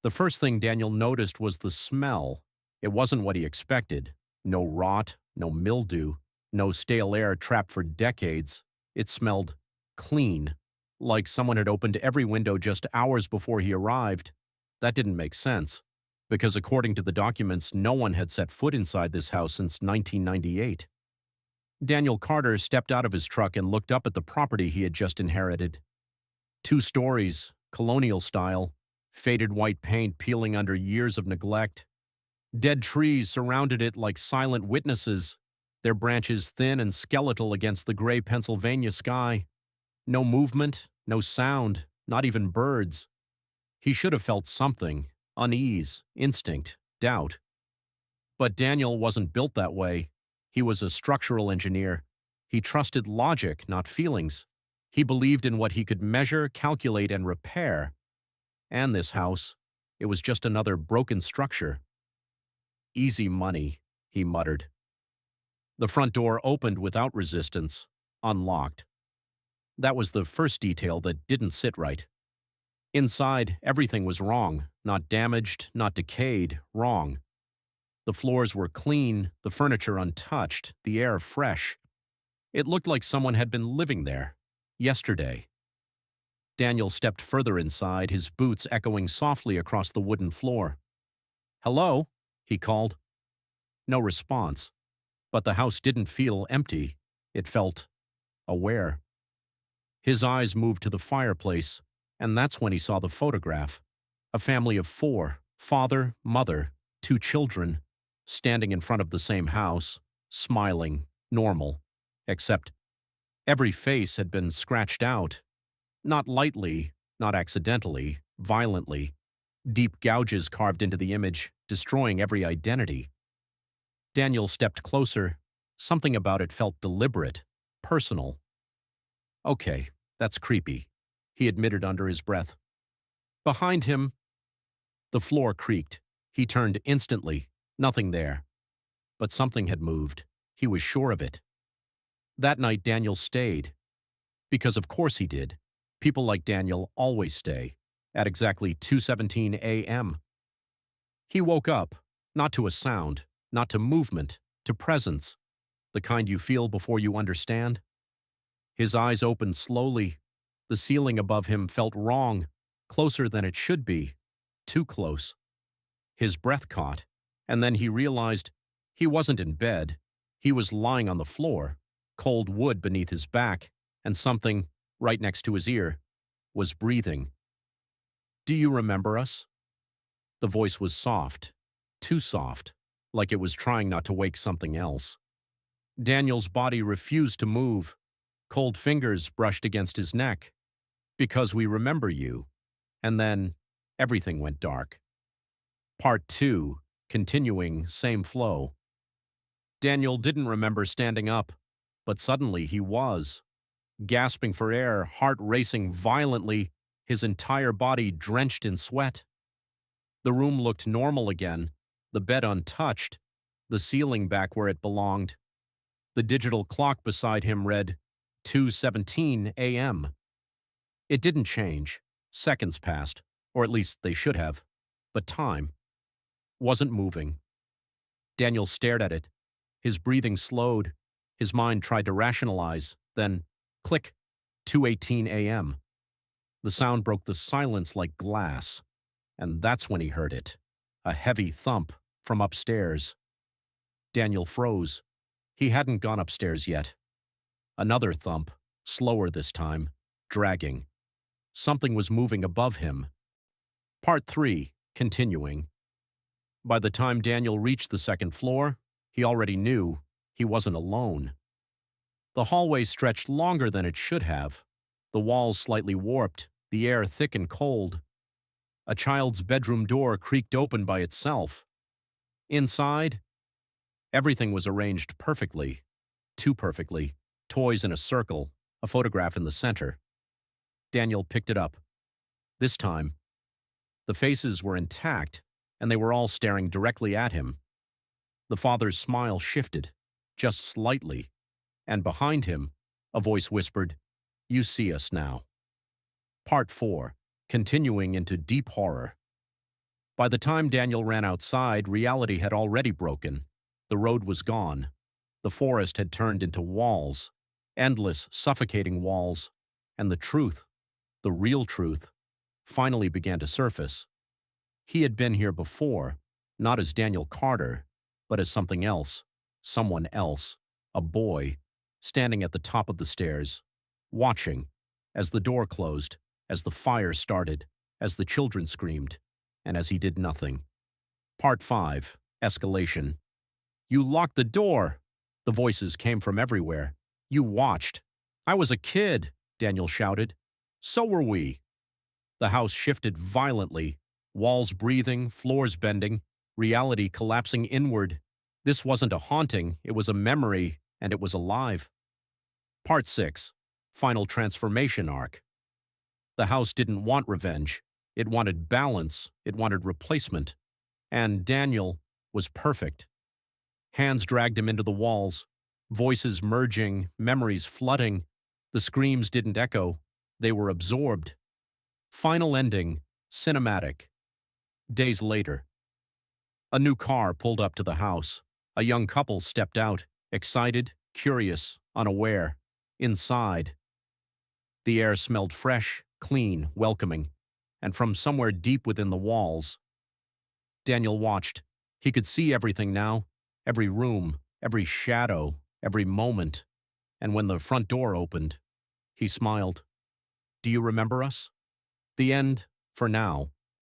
The first thing Daniel noticed was the smell. It wasn't what he expected. No rot, no mildew, no stale air trapped for decades. It smelled clean, like someone had opened every window just hours before he arrived. That didn't make sense, because according to the documents, no one had set foot inside this house since 1998. Daniel Carter stepped out of his truck and looked up at the property he had just inherited. 2 stories, colonial style, faded white paint peeling under years of neglect. Dead trees surrounded it like silent witnesses, their branches thin and skeletal against the gray Pennsylvania sky. No movement, no sound, not even birds. He should have felt something, unease, instinct, doubt. But Daniel wasn't built that way. He was a structural engineer. He trusted logic, not feelings. He believed in what he could measure, calculate, and repair. And this house, it was just another broken structure. Easy money, he muttered. The front door opened without resistance, unlocked. That was the first detail that didn't sit right. Inside, everything was wrong, not damaged, not decayed, wrong. The floors were clean, the furniture untouched, the air fresh. It looked like someone had been living there, yesterday. Daniel stepped further inside, his boots echoing softly across the wooden floor. "Hello?" he called. No response. But the house didn't feel empty. It felt aware. His eyes moved to the fireplace, and that's when he saw the photograph. A family of 4, father, mother, 2 children, standing in front of the same house, smiling, normal, except every face had been scratched out. Not lightly, not accidentally, violently. Deep gouges carved into the image, destroying every identity. Daniel stepped closer. Something about it felt deliberate, personal. "Okay, that's creepy," he admitted under his breath. Behind him, the floor creaked. He turned instantly. Nothing there. But something had moved. He was sure of it. That night, Daniel stayed. Because of course he did. People like Daniel always stay, at exactly 2:17 a.m. He woke up, not to a sound, not to movement, to presence, the kind you feel before you understand. His eyes opened slowly. The ceiling above him felt wrong, closer than it should be, too close. His breath caught, and then he realized he wasn't in bed. He was lying on the floor, cold wood beneath his back, and something, right next to his ear, was breathing. "Do you remember us?" The voice was soft, too soft, like it was trying not to wake something else. Daniel's body refused to move. Cold fingers brushed against his neck. "Because we remember you." And then everything went dark. Part 2, continuing, same flow. Daniel didn't remember standing up, but suddenly he was. Gasping for air, heart racing violently, his entire body drenched in sweat. The room looked normal again, the bed untouched, the ceiling back where it belonged. The digital clock beside him read 2:17 a.m. It didn't change. Seconds passed, or at least they should have, but time wasn't moving. Daniel stared at it. His breathing slowed. His mind tried to rationalize, then click, 2:18 a.m. The sound broke the silence like glass, and that's when he heard it. A heavy thump from upstairs. Daniel froze. He hadn't gone upstairs yet. Another thump, slower this time, dragging. Something was moving above him. Part 3, continuing. By the time Daniel reached the second floor, he already knew he wasn't alone. The hallway stretched longer than it should have, the walls slightly warped, the air thick and cold. A child's bedroom door creaked open by itself. Inside, everything was arranged perfectly, too perfectly, toys in a circle, a photograph in the center. Daniel picked it up. This time, the faces were intact, and they were all staring directly at him. The father's smile shifted, just slightly, and behind him, a voice whispered, "You see us now." Part 4, continuing into deep horror. By the time Daniel ran outside, reality had already broken. The road was gone. The forest had turned into walls, endless, suffocating walls, and the truth, the real truth, finally began to surface. He had been here before, not as Daniel Carter, but as something else, someone else, a boy, standing at the top of the stairs, watching, as the door closed, as the fire started, as the children screamed, and as he did nothing. Part 5, Escalation. You locked the door! The voices came from everywhere. You watched. I was a kid, Daniel shouted. So were we. The house shifted violently, walls breathing, floors bending, reality collapsing inward. This wasn't a haunting, it was a memory, and it was alive. Part 6, Final Transformation Arc. The house didn't want revenge. It wanted balance, it wanted replacement. And Daniel was perfect. Hands dragged him into the walls, voices merging, memories flooding. The screams didn't echo, they were absorbed. Final ending, cinematic. Days later. A new car pulled up to the house. A young couple stepped out, excited, curious, unaware. Inside. The air smelled fresh, clean, welcoming, and from somewhere deep within the walls. Daniel watched. He could see everything now, every room, every shadow, every moment. And when the front door opened, he smiled. Do you remember us? The end, for now,